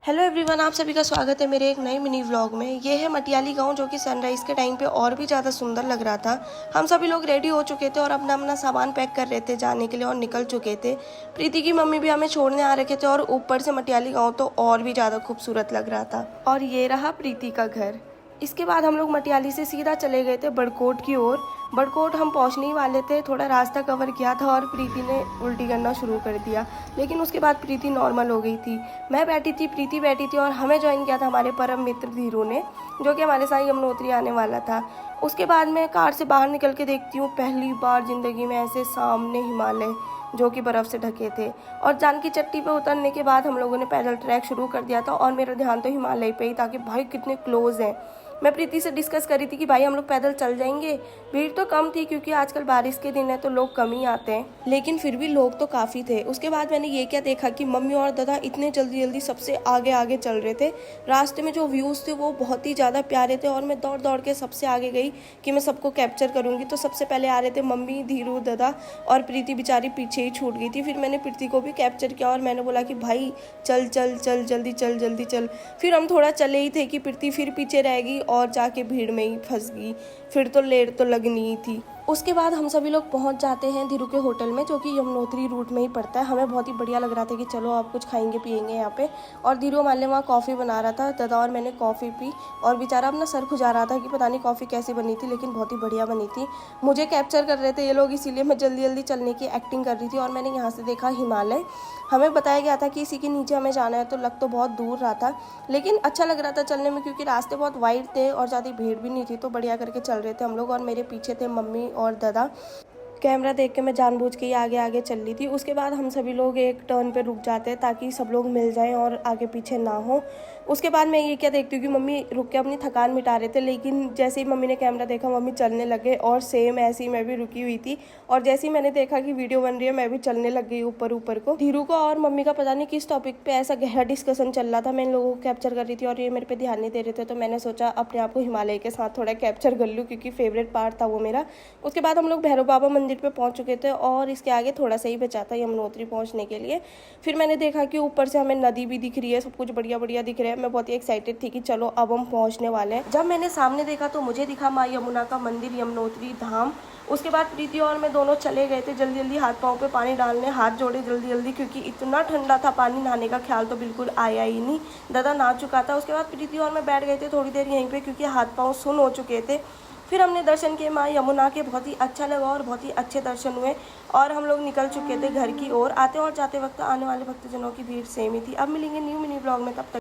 Hello everyone, आप सभी का स्वागत है मेरे एक नए मिनी व्लॉग में। ये है मटियाली गांव, जो कि सनराइज़ के टाइम पे और भी ज़्यादा सुंदर लग रहा था। हम सभी लोग रेडी हो चुके थे और अपना अपना सामान पैक कर रहे थे जाने के लिए और निकल चुके थे। प्रीति की मम्मी भी हमें छोड़ने आ रखे थे और ऊपर से मटियाली गाँव तो और भी ज़्यादा खूबसूरत लग रहा था। और ये रहा प्रीति का घर। इसके बाद हम लोग मटियाली से सीधा चले गए थे बड़कोट की ओर। बड़कोट हम पहुंचने ही वाले थे, थोड़ा रास्ता कवर किया था और प्रीति ने उल्टी करना शुरू कर दिया, लेकिन उसके बाद प्रीति नॉर्मल हो गई थी। मैं बैठी थी, प्रीति बैठी थी और हमें ज्वाइन किया था हमारे परम मित्र धीरू ने, जो कि हमारे साथ यमुनोत्री आने वाला था। उसके बाद मैं कार से बाहर निकल के देखती हूँ, पहली बार ज़िंदगी में ऐसे सामने हिमालय जो कि बर्फ़ से ढके थे। और जानकी चट्टी पे उतरने के बाद हम लोगों ने पैदल ट्रैक शुरू कर दिया था और मेरा ध्यान तो हिमालय पे ही था कि भाई कितने क्लोज हैं। मैं प्रीति से डिस्कस करी थी कि भाई हम लोग पैदल चल जाएंगे। भीड़ तो कम थी क्योंकि आजकल बारिश के दिन है तो लोग कम ही आते हैं, लेकिन फिर भी लोग तो काफ़ी थे। उसके बाद मैंने ये क्या देखा कि मम्मी और दादा इतने जल्दी जल्दी सबसे आगे आगे चल रहे थे। रास्ते में जो व्यूज़ थे वो बहुत ही ज़्यादा प्यारे थे और मैं दौड़ दौड़ के सबसे आगे गई कि मैं सबको कैप्चर करूँगी। तो सबसे पहले आ रहे थे मम्मी, धीरू, दादा और प्रीति बेचारी पीछे ही छूट गई थी। फिर मैंने प्रीति को भी कैप्चर किया और मैंने बोला कि भाई चल चल चल, जल्दी चल जल्दी चल। फिर हम थोड़ा चले ही थे कि प्रीति फिर पीछे रह गई और जाके भीड़ में ही फंस गई। फिर तो लेट तो लगनी ही थी। उसके बाद हम सभी लोग पहुंच जाते हैं धीरू के होटल में, जो कि यमुनोत्री रूट में ही पड़ता है। हमें बहुत ही बढ़िया लग रहा था कि चलो आप कुछ खाएंगे पिएंगे यहाँ पे। और धीरू हमारे लिए वहाँ कॉफ़ी बना रहा था। दादा और मैंने कॉफ़ी पी और बेचारा अपना सर खुजा रहा था कि पता नहीं कॉफ़ी कैसी बनी थी, लेकिन बहुत ही बढ़िया बनी थी। मुझे कैप्चर कर रहे थे ये लोग, इसीलिए मैं जल्दी जल्दी चलने की एक्टिंग कर रही थी। और मैंने यहाँ से देखा हिमालय। हमें बताया गया था कि इसी के नीचे हमें जाना है, तो लग तो बहुत दूर रहा था, लेकिन अच्छा लग रहा था चलने में क्योंकि रास्ते बहुत वाइड थे और ज़्यादा भीड़ भी नहीं थी। तो बढ़िया करके चल रहे थे हम लोग और मेरे पीछे थे मम्मी और दादा। कैमरा देख के मैं जानबूझ के ही आगे आगे चल रही थी। उसके बाद हम सभी लोग एक टर्न पे रुक जाते हैं ताकि सब लोग मिल जाएं और आगे पीछे ना हो। उसके बाद मैं ये क्या देखती हूँ कि मम्मी रुक के अपनी थकान मिटा रहे थे, लेकिन जैसे ही मम्मी ने कैमरा देखा मम्मी चलने लगे और सेम ऐसे ही मैं भी रुकी हुई थी। और जैसे ही मैंने देखा कि वीडियो बन रही है मैं भी चलने लग गई ऊपर ऊपर को। धीरू को और मम्मी का पता नहीं किस टॉपिक पे ऐसा गहरा डिस्कशन चल रहा था, मैं इन लोगों को कैप्चर कर रही थी और ये मेरे पे ध्यान नहीं दे रहे थे। तो मैंने सोचा अपने आप को हिमालय के साथ थोड़ा कैप्चर कर लूँ क्योंकि फेवरेट पार्ट था वो मेरा। उसके बाद हम लोग भैरव बाबा मंदिर पे पहुंच चुके थे और इसके आगे थोड़ा सा ही बचा था यमुनोत्री पहुंचने के लिए। फिर मैंने देखा कि ऊपर से हमें नदी भी दिख रही है, सब कुछ बढ़िया बढ़िया दिख रहा है। मैं बहुत ही एक्साइटेड थी कि चलो अब हम पहुंचने वाले हैं। जब मैंने सामने देखा तो मुझे दिखा माँ यमुना का मंदिर, यमुनोत्री धाम। उसके बाद प्रीति और मैं दोनों चले गए थे जल्दी जल्दी हाथ पाँव पे पानी डालने, हाथ जोड़े जल्दी जल्दी क्योंकि इतना ठंडा था पानी, नहाने का ख्याल तो बिल्कुल आया ही नहीं। दादा नहा चुका था। उसके बाद प्रीति और मैं बैठ गए थे थोड़ी देर यहीं पे क्योंकि हाथ पाँव सुन्न हो चुके थे। फिर हमने दर्शन किए माँ यमुना के, बहुत ही अच्छा लगा और बहुत ही अच्छे दर्शन हुए और हम लोग निकल चुके थे घर की ओर। आते और जाते वक्त आने वाले भक्तजनों की भीड़ सेम ही थी। अब मिलेंगे न्यू मिनी ब्लॉग में, तब तक